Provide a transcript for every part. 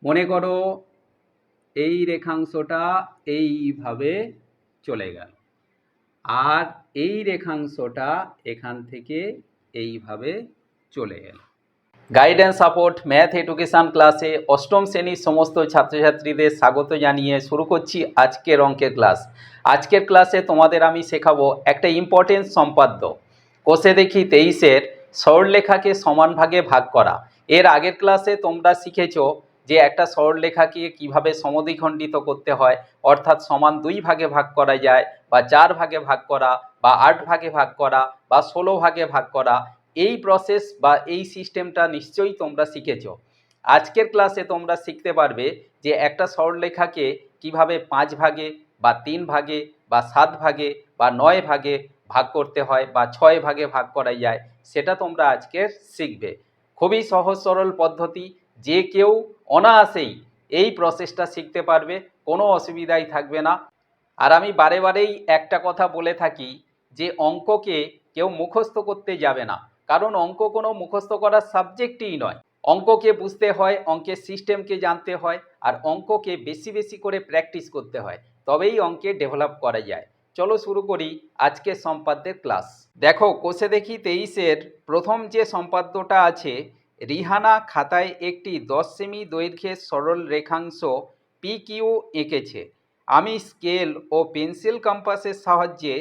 মনে করো এই রেখাংশটা এইভাবে চলে গেল, আর এই রেখাংশটা এখান থেকে এইভাবে চলে গেল। গাইডেন্স সাপোর্ট ম্যাথ এডুকেশান ক্লাসে অষ্টম শ্রেণীর সমস্ত ছাত্রছাত্রীদের স্বাগত জানিয়ে শুরু করছি আজকের অঙ্কের ক্লাস। আজকের ক্লাসে তোমাদের আমি শেখাবো একটা ইম্পর্টেন্ট সম্পাদ্য। কোষে দেখি 23-এর সরলরেখাকে সমান ভাগে ভাগ করা। এর আগের ক্লাসে তোমরা শিখেছো যে একটা সরলরেখাকে কিভাবে সমদ্বিখণ্ডিত করতে হয়, অর্থাৎ সমান 2 ভাগে ভাগ করা যায়, বা 4 ভাগে ভাগ করা, বা 8 ভাগে ভাগ করা, বা 16 ভাগে ভাগ করা। এই প্রসেস বা এই সিস্টেমটা নিশ্চয়ই তোমরা শিখেছো। আজকের ক্লাসে তোমরা শিখতে পারবে যে একটা সরলরেখাকে কিভাবে 5 ভাগে বা 3 ভাগে বা 7 ভাগে বা 9 ভাগে ভাগ করতে হয়, বা 6 ভাগে ভাগ করা যায়, সেটা তোমরা আজকে শিখবে। খুবই সহজ সরল পদ্ধতি, যে কেউ অনায়াসেই এই প্রসেসটা শিখতে পারবে, কোনো অসুবিধাই থাকবে না। আর আমি বারে বারেই একটা কথা বলে থাকি যে অঙ্ককে কেউ মুখস্থ করতে যাবে না, কারণ অঙ্ক কোনো মুখস্থ করার সাবজেক্টই নয়। অঙ্ককে বুঝতে হয়, অঙ্কের সিস্টেমকে জানতে হয়, আর অঙ্ককে বেশি বেশি করে প্র্যাকটিস করতে হয়, তবেই অঙ্কে ডেভেলপ করা যায়। চলো শুরু করি আজকের সম্পাদ্যের ক্লাস। দেখো কোষে দেখি 23-এর প্রথম যে সম্পাদ্যটা আছে, রিহানা খাতায় একটি 10 সেমি দৈর্ঘ্যের সরল রেখাংশ পি কিউ এঁকেছে। আমি স্কেল ও পেন্সিল কম্পাসের সাহায্যে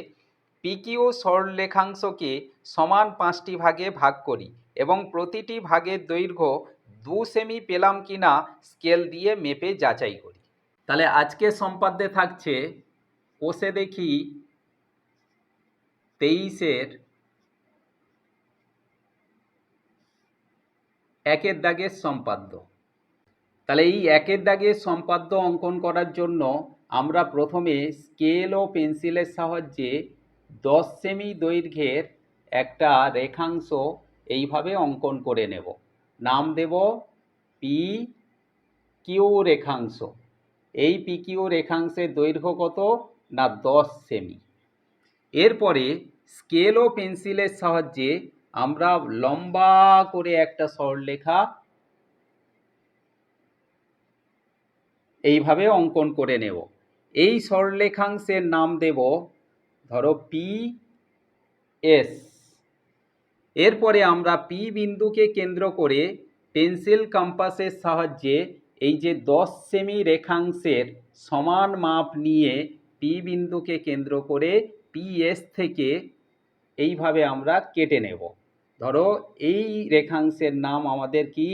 পিকিউ সরলরেখাংশকে সমান 5টি ভাগে ভাগ করি এবং প্রতিটি ভাগের দৈর্ঘ্য 2 সেমি পেলাম কিনা স্কেল দিয়ে মেপে যাচাই করি। তাহলে আজকের সম্পাদ্যে থাকছে কোষে দেখি 23-এর 1-এর দাগের সম্পাদ্য। তাহলে এই 1-এর দাগের সম্পাদ্য অঙ্কন করার জন্য আমরা প্রথমে স্কেল ও পেন্সিলের সাহায্যে 10 সেমি দৈর্ঘ্যের একটা রেখাংশ এইভাবে অঙ্কন করে নেব। নাম দেব পি কিউ রেখাংশ। এই পি কিউ রেখাংশের দৈর্ঘ্য কত না 10 সেমি। এরপরে স্কেল ও পেন্সিলের সাহায্যে আমরা লম্বা করে একটা সরলরেখা এইভাবে অঙ্কন করে নেব। এই সরলরেখাংশের নাম দেব ধরো পি এস। এরপরে আমরা পি বিন্দুকে কেন্দ্র করে পেন্সিল কম্পাসের সাহায্যে এই যে 10 সেমি রেখাংশের সমান মাপ নিয়ে পি বিন্দুকে কেন্দ্র করে পিএস থেকে এইভাবে আমরা কেটে নেব। ধরো এই রেখাংশের নাম আমাদের কি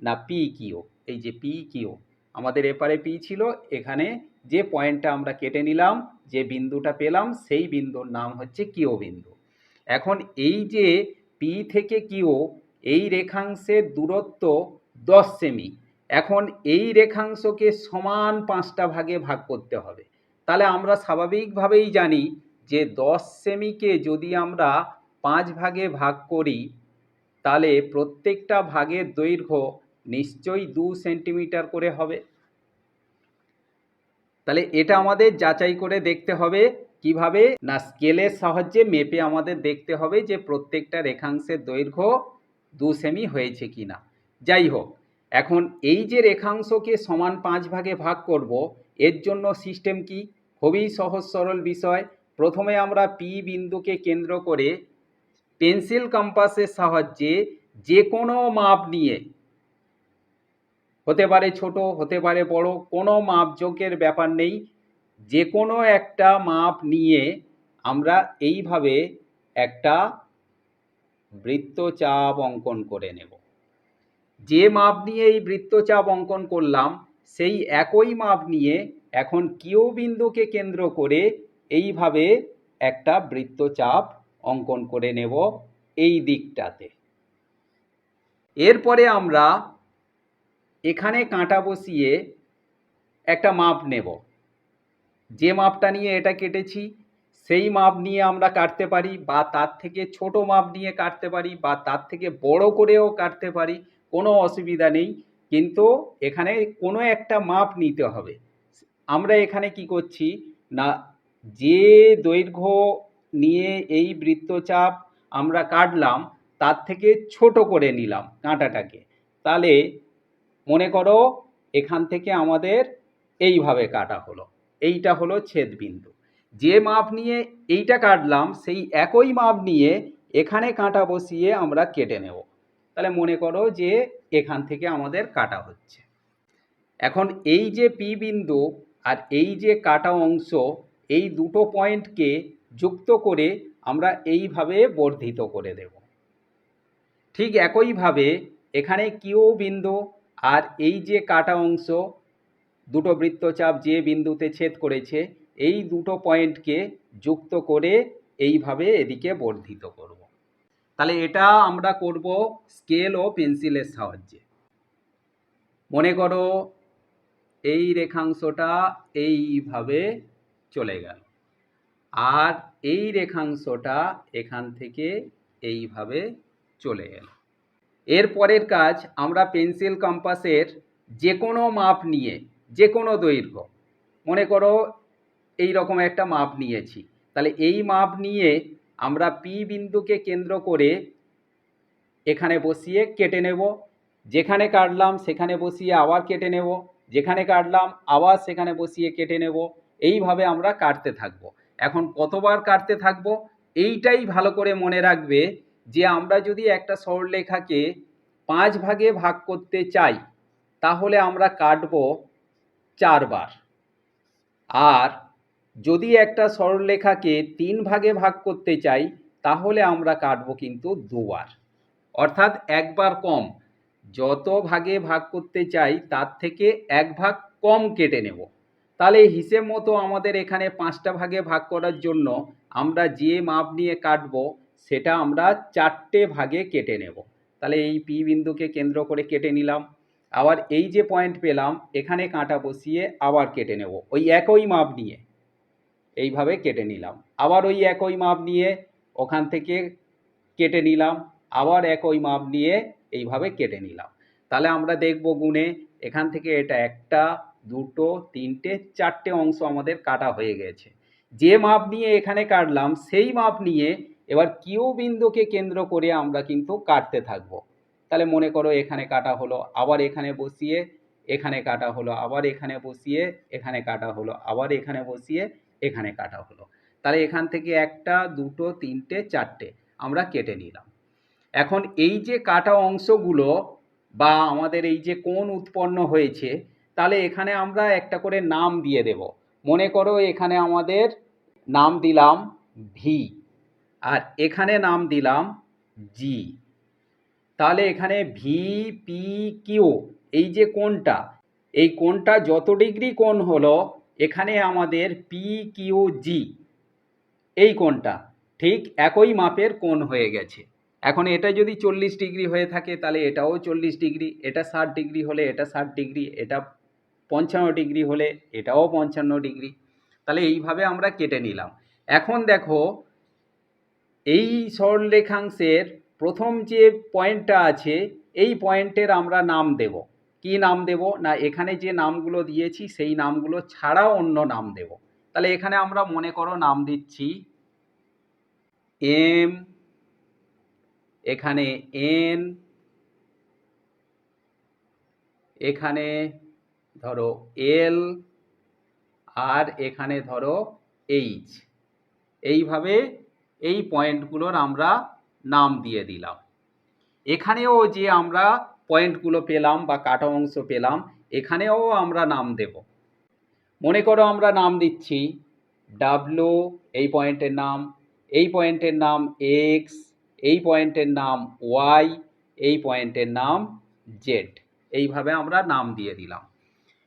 না পি কিউ। এই যে পি কিউ, আমাদের এপারে পি ছিল, এখানে যে পয়েন্টটা আমরা কেটে নিলাম, যে বিন্দুটা পেলাম, সেই বিন্দুর নাম হচ্ছে কিউ বিন্দু। এখন এই যে পি থেকে কিউ, এই রেখাংশের দূরত্ব 10 সেমি। এখন এই রেখাংশকে সমান 5টা ভাগে ভাগ করতে হবে। তাহলে আমরা স্বাভাবিকভাবেই জানি যে 10 সেমিকে যদি আমরা 5 ভাগে ভাগ করি, তাহলে প্রত্যেকটা ভাগের দৈর্ঘ্য নিশ্চয়ই 2 সেন্টিমিটার করে হবে। তাহলে এটা আমাদের যাচাই করে দেখতে হবে কিভাবে না স্কেলের সাহায্যে মেপে আমাদের দেখতে হবে যে প্রত্যেকটা রেখাংশের দৈর্ঘ্য 2 সেমি হয়েছে কিনা। যাই হোক, এখন এই যে রেখাংশকে সমান 5 ভাগে ভাগ করব, এর জন্য সিস্টেম কি? খুবই সহজ সরল বিষয়। প্রথমে আমরা পি বিন্দুকে কেন্দ্র করে পেন্সিল কম্পাসের সাহায্যে যে কোনো মাপ নিয়ে, হতে পারে ছোট, হতে পারে বড়, কোনো মাপজোকের ব্যাপার নেই, যে কোনো একটা মাপ নিয়ে আমরা এইভাবে একটা বৃত্তচাপ অঙ্কন করে নেব। যে মাপ নিয়ে এই বৃত্তচাপ অঙ্কন করলাম, সেই একই মাপ নিয়ে এখন কিউ বিন্দুকে কেন্দ্র করে এইভাবে একটা বৃত্তচাপ অঙ্কন করে নেব এই দিকটাতে। এরপরে আমরা এখানে কাঁটা বসিয়ে একটা মাপ নেব। যে মাপটা নিয়ে এটা কেটেছি সেই মাপ নিয়ে আমরা কাটতে পারি, বা তার থেকে ছোট মাপ নিয়ে কাটতে পারি, বা তার থেকে বড় করেও কাটতে পারি, কোনো অসুবিধা নেই। কিন্তু এখানে কোনো একটা মাপ নিতে হবে। আমরা এখানে কি করছি না, যে দৈর্ঘ্য নিয়ে এই বৃত্তচাপ আমরা কাটলাম তার থেকে ছোট করে নিলাম কাঁটাটাকে। তাহলে মনে করো এখান থেকে আমাদের এইভাবে কাটা হলো, এইটা হলো ছেদবিন্দু। যে মাপ নিয়ে এইটা কাটলাম সেই একই মাপ নিয়ে এখানে কাঁটা বসিয়ে আমরা কেটে নেব। তাহলে মনে করো যে এখান থেকে আমাদের কাটা হচ্ছে। এখন এই যে পি বিন্দু আর এই যে কাটা অংশ, এই দুটো পয়েন্টকে যুক্ত করে আমরা এইভাবে বর্ধিত করে দেব। ঠিক একইভাবে এখানে কিউ বিন্দু আর এই যে কাটা অংশ, দুটো বৃত্তচাপ যে বিন্দুতে ছেদ করেছে, এই দুটো পয়েন্টকে যুক্ত করে এইভাবে এদিকে বর্ধিত করব। তাহলে এটা আমরা করব স্কেল ও পেন্সিলের সাহায্যে। মনে করো এই রেখাংশটা এইভাবে চলে গেল, আর এই রেখাংশটা এখান থেকে এইভাবে চলে গেল। এর পরের কাজ, আমরা পেন্সিল কম্পাসের যে কোনো মাপ নিয়ে, যে কোনো দৈর্ঘ্য, মনে করো এই রকম একটা মাপ নিয়েছি, তাহলে এই মাপ নিয়ে আমরা পি বিন্দুকে কেন্দ্র করে এখানে বসিয়ে কেটে নেব। যেখানে কাটলাম সেখানে বসিয়ে আবার কেটে নেব, যেখানে কাটলাম আবার সেখানে বসিয়ে কেটে নেব। এইভাবে আমরা কাটতে থাকব। এখন কতবার কাটতে থাকব এইটাই ভালো করে মনে রাখবে, যে আমরা যদি একটা সরলরেখাকে 5 ভাগে ভাগ করতে চাই তাহলে আমরা কাটব 4 বার, আর যদি একটা সরলরেখাকে 3 ভাগে ভাগ করতে চাই তাহলে আমরা কাটব কিন্তু 2 বার, অর্থাৎ একবার কম। যত ভাগে ভাগ করতে চাই তার থেকে 1 ভাগ কম কেটে নেব। তাহলে হিসেব মতো আমাদের এখানে 5টা ভাগে ভাগ করার জন্য আমরা যে মাপ নিয়ে কাটব সেটা আমরা 4টে ভাগে কেটে নেব। তাহলে এই পি বিন্দুকে কেন্দ্র করে কেটে নিলাম, আবার এই যে পয়েন্ট পেলাম এখানে কাঁটা বসিয়ে আবার কেটে নেব, ওই একই মাপ নিয়ে এইভাবে কেটে নিলাম, আবার ওই একই মাপ নিয়ে ওখান থেকে কেটে নিলাম, আবার একই মাপ নিয়ে এইভাবে কেটে নিলাম। তাহলে আমরা দেখব গুণে এখান থেকে এটা 1টা 2টো 3টে 4টে অংশ আমাদের কাটা হয়ে গেছে। যে মাপ নিয়ে এখানে কাটলাম সেই মাপ নিয়ে এবার কিউ বিন্দুকে কেন্দ্র করে আমরা কিন্তু কাটতে থাকবো। তাহলে মনে করো এখানে কাটা হলো, আবার এখানে বসিয়ে এখানে কাটা হলো, আবার এখানে বসিয়ে এখানে কাটা হলো, আবার এখানে বসিয়ে এখানে কাটা হলো। তাহলে এখান থেকে 1টা 2টো 3টে 4টে আমরা কেটে নিলাম। এখন এই যে কাটা অংশগুলো বা আমাদের এই যে কোণ উৎপন্ন হয়েছে, তাহলে এখানে আমরা একটা করে নাম দিয়ে দেব। মনে করো এখানে আমাদের নাম দিলাম ভি, আর এখানে নাম দিলাম জি। তাহলে এখানে ভি পি কিউ এই যে কোণটা, এই কোণটা যত ডিগ্রি কোণ হলো, এখানে আমাদের পি কিউ জি এই কোণটা ঠিক একই মাপের কোণ হয়ে গেছে। এখন এটা যদি 40 ডিগ্রি হয়ে থাকে তাহলে এটাও 40 ডিগ্রি, এটা 60 ডিগ্রি হলে এটা 60 ডিগ্রি, এটা 55 ডিগ্রি হলে এটাও 55 ডিগ্রি। তাহলে এইভাবে আমরা কেটে নিলাম। এখন দেখো এই সরলরেখাংশের প্রথম যে পয়েন্টটা আছে এই পয়েন্টের আমরা নাম দেব। কি নাম দেব না, এখানে যে নামগুলো দিয়েছি সেই নামগুলো ছাড়াও অন্য নাম দেব। তাহলে এখানে আমরা মনে করো নাম দিচ্ছি এম, এখানে এন, এখানে ধরো এল, আর এখানে ধরো এইচ। এইভাবে এই পয়েন্টগুলোর আমরা নাম দিয়ে দিলাম। এখানেও যে আমরা পয়েন্টগুলো পেলাম বা কাটা অংশ পেলাম এখানেও আমরা নাম দেব। মনে করো আমরা নাম দিচ্ছি ডাব্লু, এই পয়েন্টের নাম, এই পয়েন্টের নাম এক্স, এই পয়েন্টের নাম ওয়াই, এই পয়েন্টের নাম জেড। এইভাবে আমরা নাম দিয়ে দিলাম।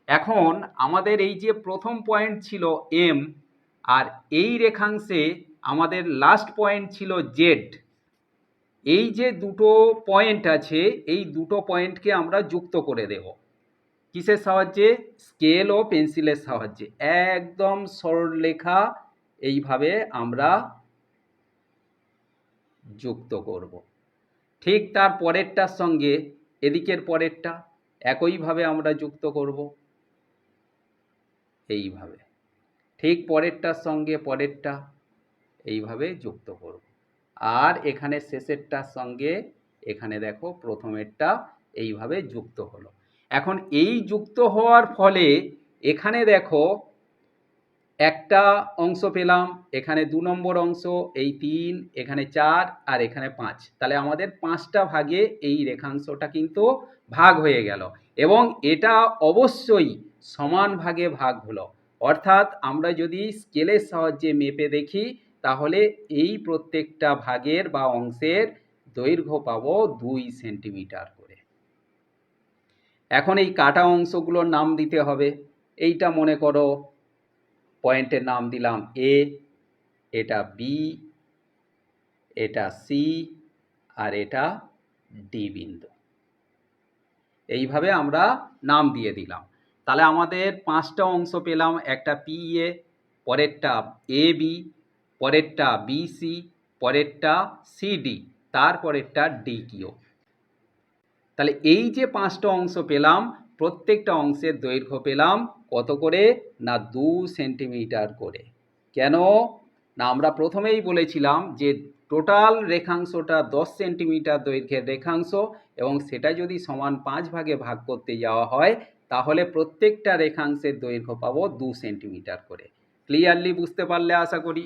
এখন আমাদের এই যে প্রথম পয়েন্ট ছিল এম, আর এই রেখাংশে আমাদের লাস্ট পয়েন্ট ছিল জেড। এই যে দুটো পয়েন্ট আছে এই দুটো পয়েন্টকে আমরা যুক্ত করে দেব। কিসের সাহায্যে? স্কেল ও পেন্সিলের সাহায্যে। একদম সরলরেখা এইভাবে আমরা যুক্ত করব। ঠিক তার পরেরটার সঙ্গে এদিকের পরেরটা একইভাবে আমরা যুক্ত করব, এইভাবে। ঠিক পরেরটার সঙ্গে পরেরটা এইভাবে যুক্ত করব। আর এখানে শেষেরটার সঙ্গে এখানে দেখো প্রথমেরটা এইভাবে যুক্ত হলো। এখন এই যুক্ত হওয়ার ফলে এখানে দেখো একটা অংশ পেলাম, এখানে 2 নম্বর অংশ, এই 3, এখানে 4 আর এখানে 5। তাহলে আমাদের 5টা ভাগে এই রেখাংশটা কিন্তু ভাগ হয়ে গেল এবং এটা অবশ্যই সমান ভাগে ভাগ হলো। অর্থাৎ আমরা যদি স্কেলের সাহায্যে মেপে দেখি তাহলে এই প্রত্যেকটা ভাগের বা অংশের দৈর্ঘ্য পাবো 2 সেন্টিমিটার করে। এখন এই কাটা অংশগুলোর নাম দিতে হবে। এইটা মনে করো পয়েন্টের নাম দিলাম এ, এটা বি, এটা সি আর এটা ডি বিন্দু। এইভাবে আমরা নাম দিয়ে দিলাম। তাহলে আমাদের 5টা অংশ পেলাম, একটা পি এ, পরেরটা এ বি, পরেরটা বি সি, পরেরটা সি ডি, তারপরেরটা ডি কিউ। তাহলে এই যে 5টা অংশ পেলাম, প্রত্যেকটা অংশের দৈর্ঘ্য পেলাম কত করে? না 2 সেন্টিমিটার করে। কেন না আমরা প্রথমেই বলেছিলাম যে টোটাল রেখাংশটা 10 সেন্টিমিটার দৈর্ঘ্যের রেখাংশ এবং সেটা যদি সমান 5 ভাগে ভাগ করতে যাওয়া হয় তাহলে প্রত্যেকটা রেখাংশের দৈর্ঘ্য পাবো 2 সেন্টিমিটার করে। ক্লিয়ারলি বুঝতে পারলে আশা করি।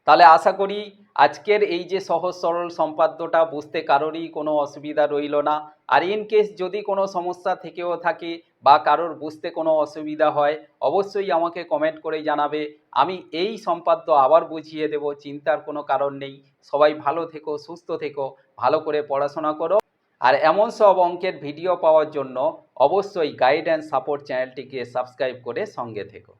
তাহলে আশা করি আজকের এই যে সহজ সরল সম্পাদ্যটা বুঝতে কারোরই কোনো অসুবিধা রইল না। আর ইন কেস যদি কোনো সমস্যা থেকেও থাকে বা কারোর বুঝতে কোনো অসুবিধা হয় অবশ্যই আমাকে কমেন্ট করে জানাবে। আমি এই সম্পাদ্য আবার বুঝিয়ে দেব, চিন্তার কোনো কারণ নেই। সবাই ভালো থেকো, সুস্থ থেকো, ভালো করে পড়াশোনা করো। আর এমন সব অঙ্কের ভিডিও পাওয়ার জন্য অবশ্যই গাইড অ্যান্ড সাপোর্ট চ্যানেলটিকে সাবস্ক্রাইব করে সঙ্গে থেকো।